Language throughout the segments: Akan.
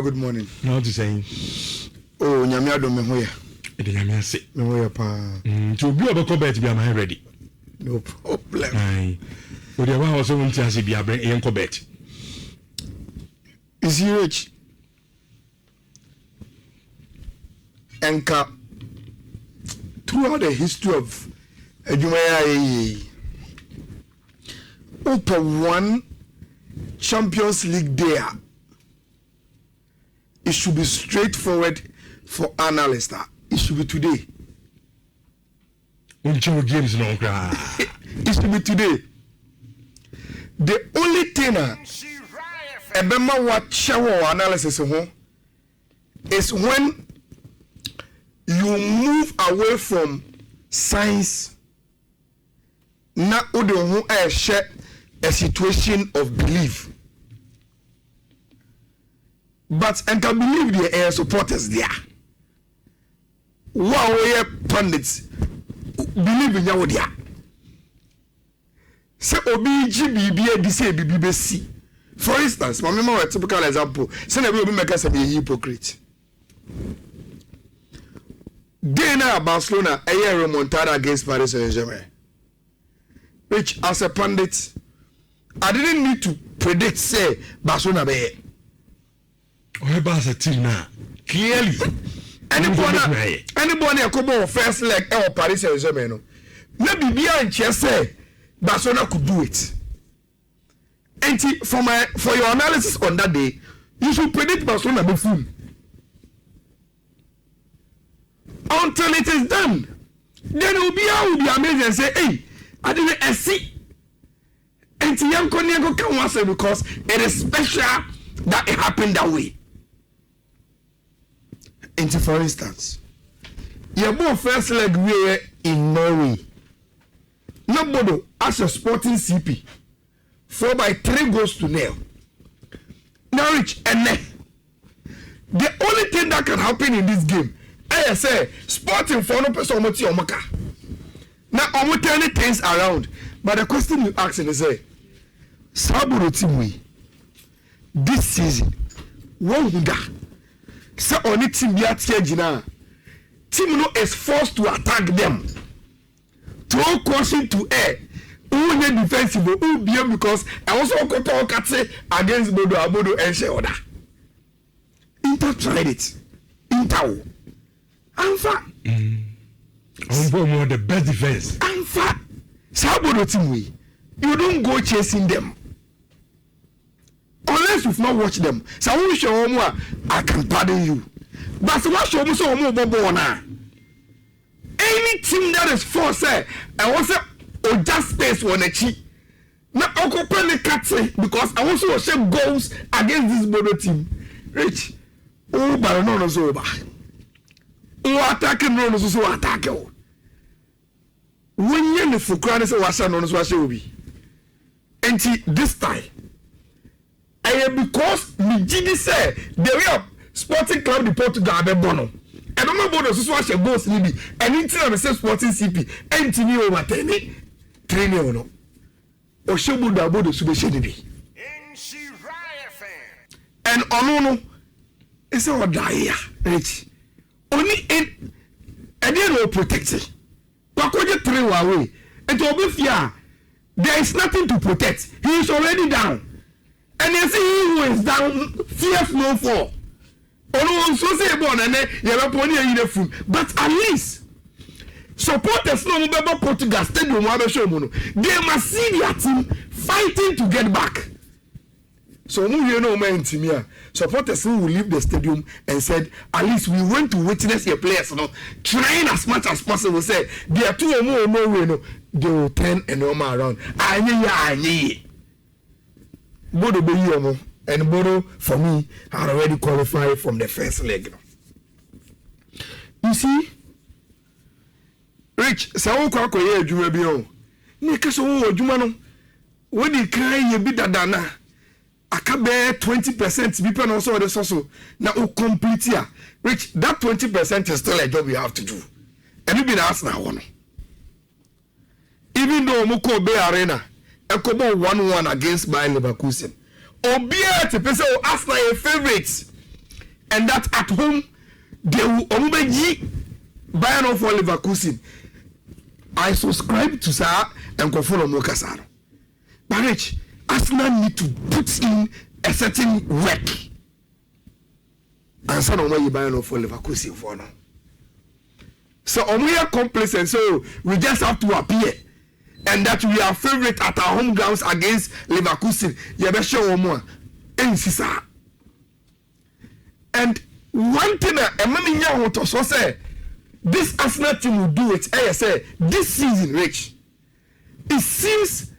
Good morning. What you saying? Oh, Nyamia do me hoya. Ede Nyamia se. Me hoya pa. To be able to bet be am ready. No problem. Aye. We dey wan also want to be abren e nko bet. Is he rich? Enka throughout the history of Ejumaya open one Champions League there. It should be straightforward for analysts. It should be today. Games no It should be today. The only thing Ebema what shower analysis is when you move away from science. Na who share a situation of belief. But I can believe the air supporters there. Wow, pundits believe in Yawodia. Say OBGB say BBC. For instance, my remember a typical example. Say na we make us a hypocrite. Dana Barcelona a year remontada against Paris Saint-Germain. Which as a pundit, I didn't need to predict say Barcelona be. Whoever's a team now, clearly. Anybody a couple of first leg or Paris Saint-Germain. Maybe behind chess say Barcelona could do it. And for your analysis on that day, you should predict Barcelona before. Until it is done. Then it will be amazing and say, hey, I didn't see. And young Konyango can say because it is special that it happened that way. And for instance, your both first leg we were in Norway. Nobody as a Sporting CP 4-3 goals to nil. Norwich and the only thing that can happen in this game, I say Sporting for no person omaka. Now almost turning things around. But the question you ask is say, Saburo team we this season, what would that? So only team be at now. Team no is forced to attack them. Throw caution to air. Who need defensive? Who be because I also got to catch against Bodo and Sheoda. Inter tried it. Inter. Anfa. More the best defense. Anfa. Saburo team we. You don't go chasing them. Unless you've not watched them. So I show more, I can pardon you. But what show me so more now? Any team that is forced, I want to just space one a cheat. Now I'll open the cat because I want to show goals against this Bodo team. Rich. Oh, but no is over. Oh, attacking no is so attack you. When you're for crying, say what's on us, what will be. And this time. Because me Gini say the way of Sporting Club de Portugal be bono. I don't know about so watch a goals nibi. And until I say Sporting CP, entini over 10 training no. O shebu da bodo sube shedibi. Nhyira FM. And onono is a dia rich. Only in and then no protect. Wakoje 3 away. And to be fair, there is nothing to protect. He is already down. And you see who is down, fears no fall. Ono so say born and you have pony a uniform. But at least supporters no mobile Portugal stadium they must see their team fighting to get back. So you know man team supporters who will leave the stadium and said at least we want to witness your players trying as much as possible. Say they are 2 or more no way no they will turn and normal around. Anye. Bodo be yomo and Bodo for me are already qualified from the first leg. You see, Rich, so kwa kwa ye adwuma bi o. Ni ka so wo adwuma no. Wo di kan ye bi dadana. Aka be 20% bi pe no so de so na o complete ya. Rich, that 20% is still a job you have to do. And you be asked now one. Even though Moko Bay Arena Ekobo 1-1 against Bayer Leverkusen. Obia te pese o Arsenal your favorites. and that at home they will omubeji Bayern for Leverkusen. I subscribe to Sir and Kofolo Mokasano. But Rich, Arsenal need to put in a certain work. And so on you Bayern for Leverkusen for now. So we are complacent, so we just have to appear. And that we are favorite at our home grounds against Leverkusen. Yabesha Omo. And one thing I want to say, this Arsenal team will do it. I say this season, Rich. It seems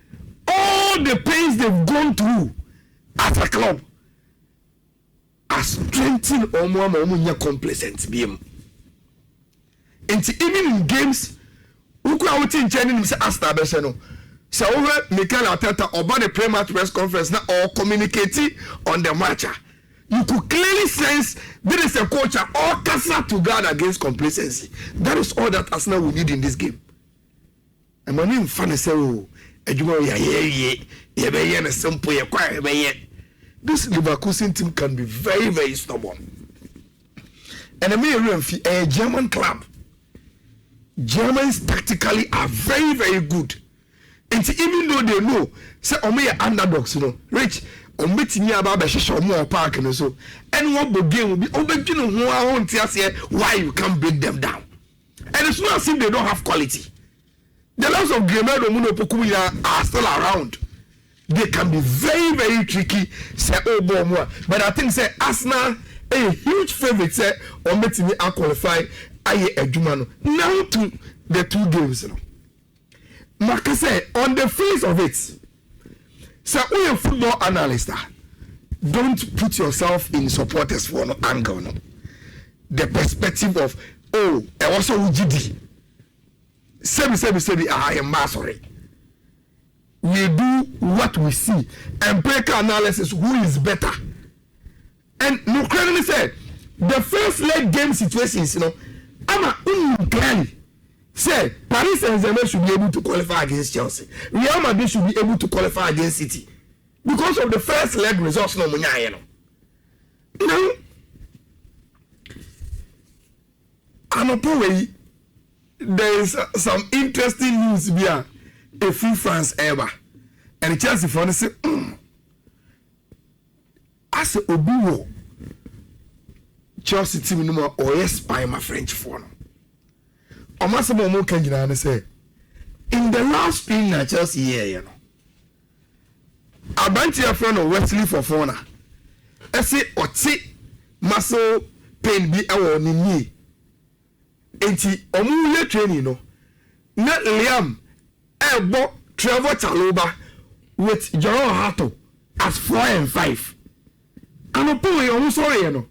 all the pains they've gone through as a club are strengthened or complacent. And even in games, who could out in China say Arsenal Beseno. So over Mikel Arteta about the pre-match press conference now or communicating on the match. You could clearly sense there is a coach all cast to guard against complacency. That is all that Arsenal will need in this game. And my name fan is simple. This Leverkusen team can be very, very stubborn. And I mean a German club. Germans tactically are very, very good. And even though they know, say underdogs, Rich. Ombetini about the more park and so and what the game will be why you can't break them down. And it's not as if they don't have quality. The likes of Grimaldo Muno Pokumia are still around. They can be very, very tricky. Say but I think say Arsenal a huge favorite say Ombetini are qualify aye Ejumano. Now to the two games. Marcus say on the face of it. So, when you're a football analyst, don't put yourself in supporters for no angle. No? The perspective of, I also UGD. I am sorry. We do what we see. Empirical analysis, who is better? And no credit said, the first leg game situations, I'm clearly. Say Paris Saint-Germain should be able to qualify against Chelsea. Real Madrid should be able to qualify against City because of the first leg results. No, Anopole, there is some interesting news here. A few France ever, and Chelsea fans say, as a Obiwo Chelsea team no more or yes, by my French phone. Almost more can you say in the last spin at Chelsea year, I went to your friend of Wesley for Fona. I say, or see muscle pain be our knee. Ain't he omule training? No, not Liam, Elbo, Trevor Chaloba with Jerome Hato as 4 and 5. I'm a boy, I'm sorry,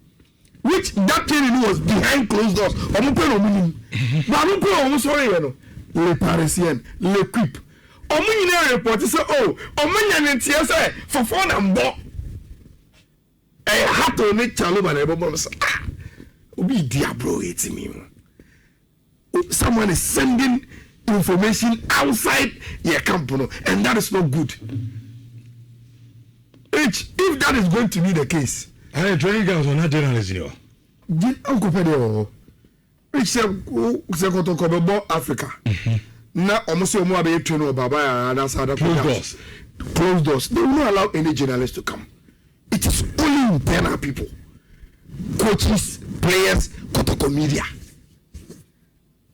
which that training was behind closed doors. I'm sorry, Le Parisien, Le Quip. Omuni report say, Omanya say for 4 and 4. I had to make Chaloba and everybody say, Obi Diablo, it's me. Someone is sending information outside your company, and that is not good. If that is going to be the case, I training guys are not journalists, Uncle Pedro, which said, Africa. Now, almost no more about training Baba and that's other closed doors. They will not allow any journalists to come. It is only internal people, coaches, players, Kotoko media.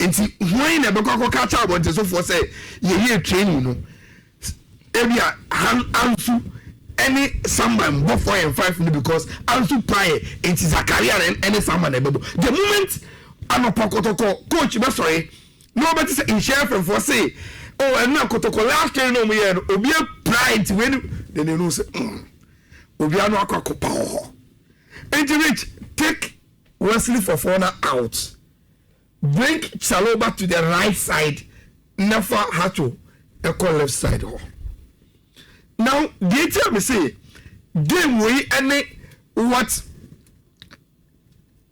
And see, when the Boko catch up, what is so for say, you hear training, every answer. Any someone both 4 and 5 because also play it is a career and any someone the moment I'm a pokotoko coach but sorry nobody say in share from for say and now kotoko last year no me obi pride when then you know say obi anu akoko power and Rich take Wesley Fofana out, bring Chaloba to the right side, never had to equal left side. Now, they tell me say, game way any what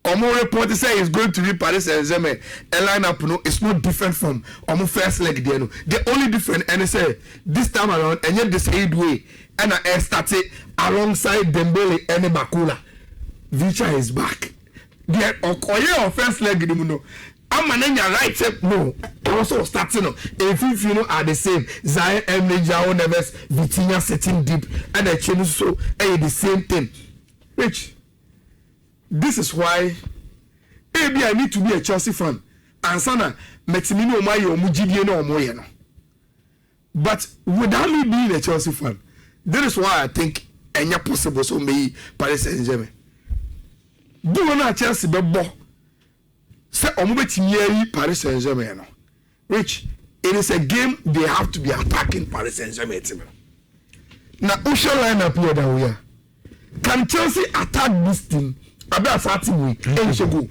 Omo report say is going to be Paris Saint-Germain. A lineup no, it's not different from Omo first leg there no. The only different and say this time around and yet the same way and I started alongside Dembele and Bakula. Vicha is back. the okoye of first leg no amananya right step no also starting no if you know are the same Zion Jao Neves Vitinha sitting deep and the change so the same thing. Rich, this is why maybe I need to be a Chelsea fan and sana metimino mayo mujidie no omoye no. But without me being a Chelsea fan, that is why I think any possible so me Paris Saint-Germain. Do not Chelsea be bo. Say omubetimi Paris Saint-Germain no. Rich, it is a game they have to be attacking Paris Saint-Germain team. Now who shall line up here that we are? Can Chelsea attack this team? About starting week, and go.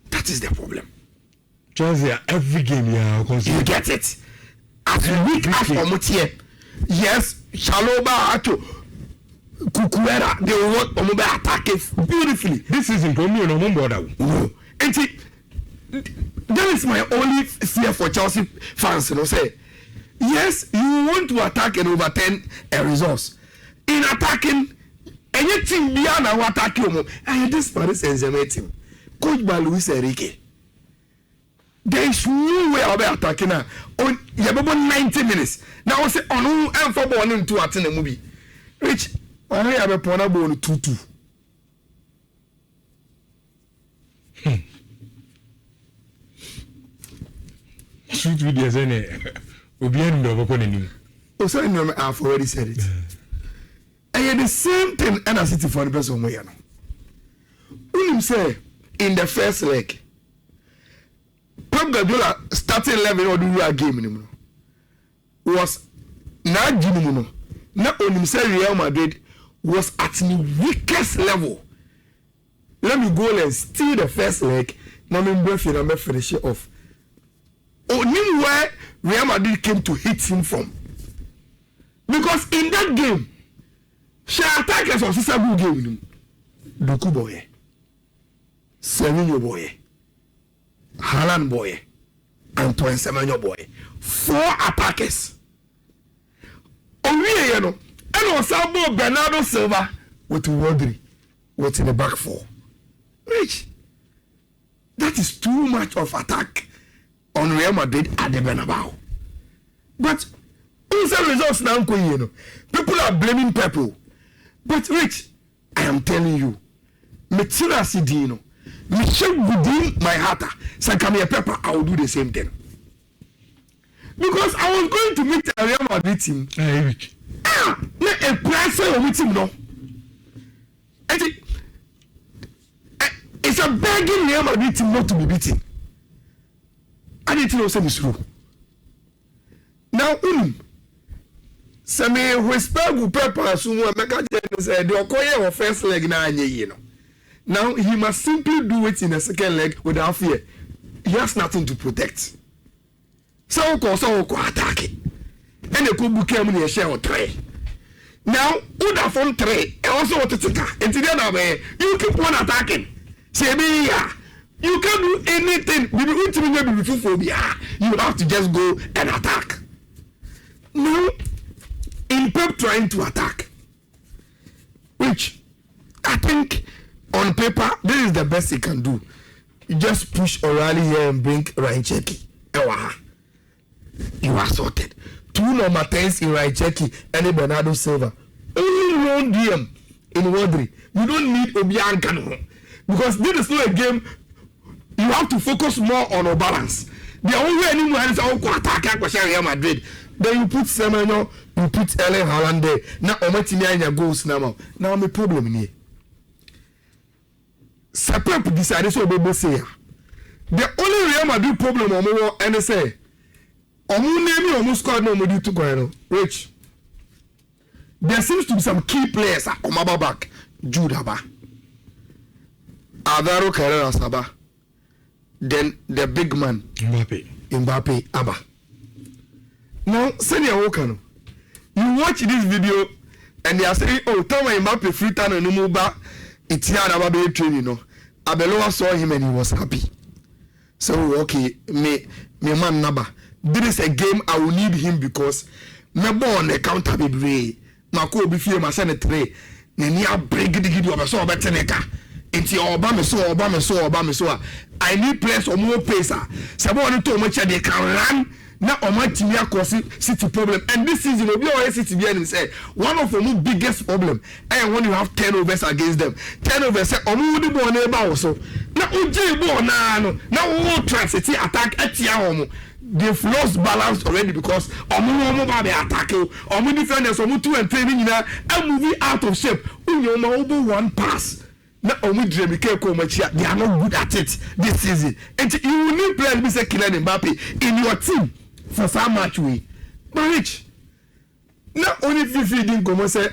That is the problem. Chelsea every game you get it. As weak as Omotie, yes, Shaloba Ato, Kukuera, they want Omobe attacking beautifully. This is in Romeo no border. No, and see, that is my only fear for Chelsea fans. You know, say, yes, you want to attack and overturn a resource. In attacking, anything beyond our attack, and this Paris Saint-Germain team, coached by Luis Enrique. There is no way of attacking her. On you have about 90 minutes. Now I say on who and for born into attend a movie. Rich, I have a pona bone 2-2. Shoot with the Zene. Obian Dovoconin. Oh, sorry, no, I've already said it. I had the same thing and I sit for the person way. When you say in the first leg. Pep Guardiola starting 11 or do a game anymore. Was not Jimmy. Not only say Real Madrid was at the weakest level. Let me go and steal the first leg. Now I'm finish it off. Only where Real Madrid came to hit him from. Because in that game, she attackers was a good game. Doku boy, Semenyo boy. Haaland boy, Antoine Semenyo boy, 4 attackers. Owie no, and Osabo Bernardo Silva with Rodri, with in the back 4. Rich, that is too much of attack on Real Madrid at the Bernabeu. But also results now, people are blaming people. But Rich, I am telling you, Nhyira Sidino. Michel within my heart, Sakamia Pepper, I will do the same thing. Because I was going to meet a Real Madrid team. Not a player with him, no. It's a begging Real Madrid team not to be beaten. I need to know some is true. Now, Same whisper with Pepper, so Mecca said, the Okoye or first leg now, you know. Now he must simply do it in the second leg without fear. He has nothing to protect. So attack it. And the Kubu came in a share or 3. Now, would have from 3 and also what to take. And today, you keep on attacking. Say me, you can't do anything. You have to just go and attack. Now, in Pep trying to attack, which I think on paper, this is the best he can do. You just push O'Reilly here and bring Ryan Cherki. You are sorted. 2 number 10s in Ryan Cherki and Bernardo Silva. Only 1 DM in Rodri. You don't need Obiang Kano. Because this is not a game. You have to focus more on a balance. The only anymore is attack Real Madrid. Then you put Semenyo, you put Erling Haaland there. Now Ometimia goals now. Now I'm a problem in here. Sepep decided so they say the only Real Madrid problem on and they say name squad no Madrid to go. Rich, there seems to be some key players on my back. Jude Haba, Alvaro Carrera Saba, then the big man Mbappe Abba. Now Senior Wokano, you watch this video and they are saying, oh, tell me Mbappe free time and no more. It's here about the training, you know. Abeloa saw him and he was happy. So okay, me man Naba. This is a game I will need him because me born the counter be Mako be fear my son 3. Nenia break the video of so better neka. Inti Obama so I need players or more pace. Someone to much they can run. Now on my team cause City problem. And this season will be always City and say one of the biggest problem. And when you have turnovers against them, turnovers say omu the ball neighbor also. Now uji ball now we try to attack at home. They've lost balance already because omu ba be attack omu defenders omu 2 and 3 now and moving out of shape. Unyoma one pass. Now, they are not good at it this season. And you will need players like Kylian Mbappe in your team for some match way. But Rich, not only Fifi didn't come and say,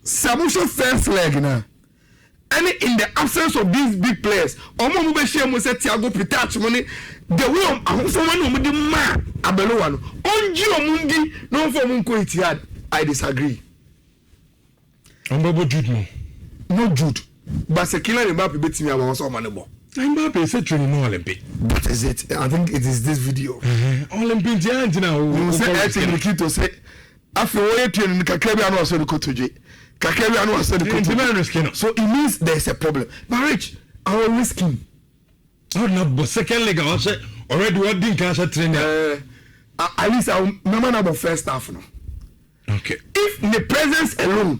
Samusha first leg now. And in the absence of these big players, Omo Mubeshe Mose Thiago Pitach money, the way of someone who did man Abeloano. On Mundi, no for Munko Itiad, I disagree. Ombo Jude. No Jude, but Kylian Mbappe beat me about some money more. Mbappe is actually no Olympic. That is it. I think it is this video. Olympic giant now. You say actually Kito say after we train Kakebi anu aso the kotoje. Kakebi anu aso the kotoje. So it means there is a problem. But Rich, I will risk him. Oh no, but second leg I say already what didn't cash trainer. At least I will remember about first half now. Okay. If the presence alone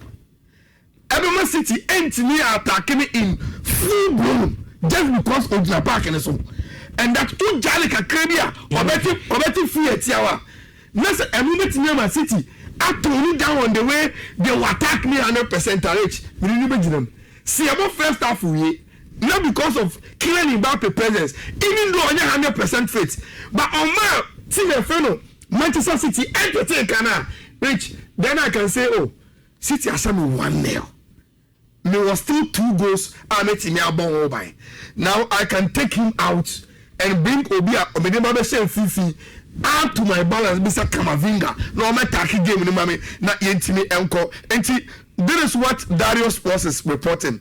Ebema City entity attacking in full bloom just because of the park and so. And that two Jalika Krabia or better free at Yawa. Next a moment near City, after only down on the way they will attack me 100% rich. We didn't imagine them. See about first half we not because of Kylian Mbappe presence, even though only 100% fit. But on my team fellow Manchester City entertain Kana Rich, then I can say, oh, City has me 1-0. There was still 2 goals. I met him by. Now I can take him out and bring Obia or Fifi add to my balance. Mr. Kamavinga. No, I'm attacking game in the mommy. Not yet Enko. And this is what Dario Sports is reporting.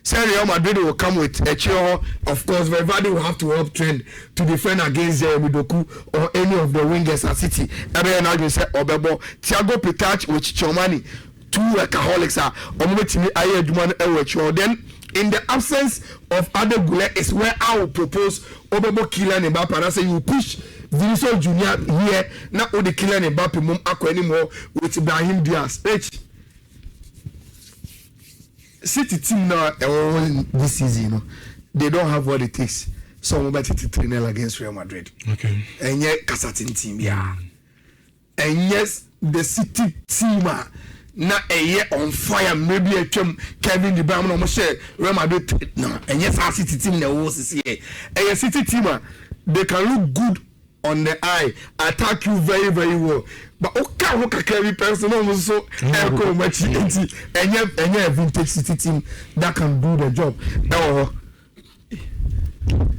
Say Real Madrid will come with a chair. Of course, Valverde will have to help train to defend against Midoku or any of the wingers at City. And now you say Obebo, Thiago Pitach with Chomani. 2 workaholics are then in the absence of other Goulet is where I will propose Obebo Kylian Mbappe and I say you push Vinicius Junior here not only Kylian Mbappe mum akọ anymore with Brahim Diaz. City team now this season, you know, they don't have what it takes. So I'm about to 3-0 against Real Madrid. Okay. And yet Casatin team, yeah. And yes, the City team na eye on fire maybe a Kevin De Bruyne no share Real Madrid no and yes our City team na wo see here a City team they can look good on the eye attack you very very well but okay who can carry person no so echo match and a vintage City team that can do the job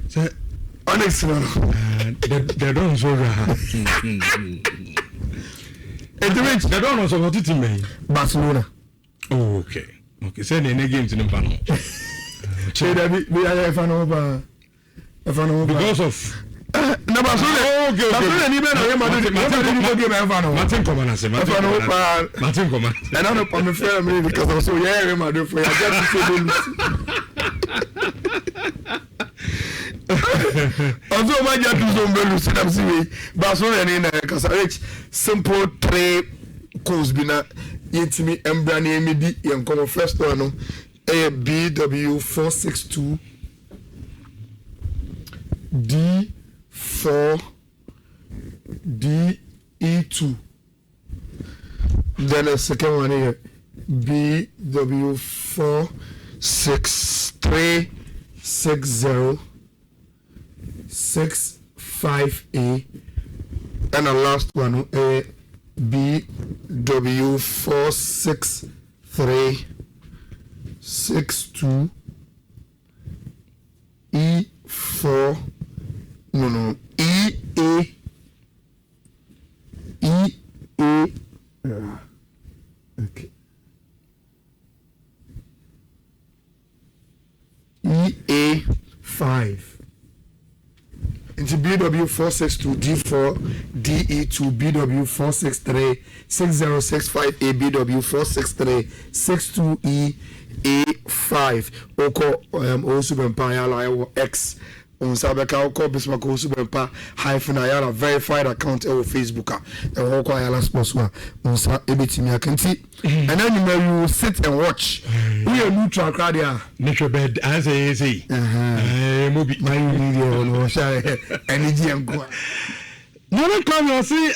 so honestly they don't so they don't know so what team mean Barcelona. Oh, okay. Send any games in the panel. Because of no Barcelona. Okay. Barcelona ni be na Madrid Martin Coman say Martin Coman. And I don't come fair me because also yeah Madrid for just to also my just to Zombelu sit am see Barcelona ni na Casarich simple 3 goals bina yetimi embra na emedi yenkomo first one no BW462 D4 DE2 then the second one here BW46360 65A and the last one BW46362 E4 no EA okay EA5 into BW462 D4 DE2 BW463 6065A BW463 62E A5 5 oko Osubempa Ayala X on Sabeka oko Bismarck Osubempa -Ayala verified account on Facebook oko Ayala Sports one on sa ebetimi akanti and then you will sit and watch we are neutral crowd there nature bed as a easy mobi my video no share energy and go no come you see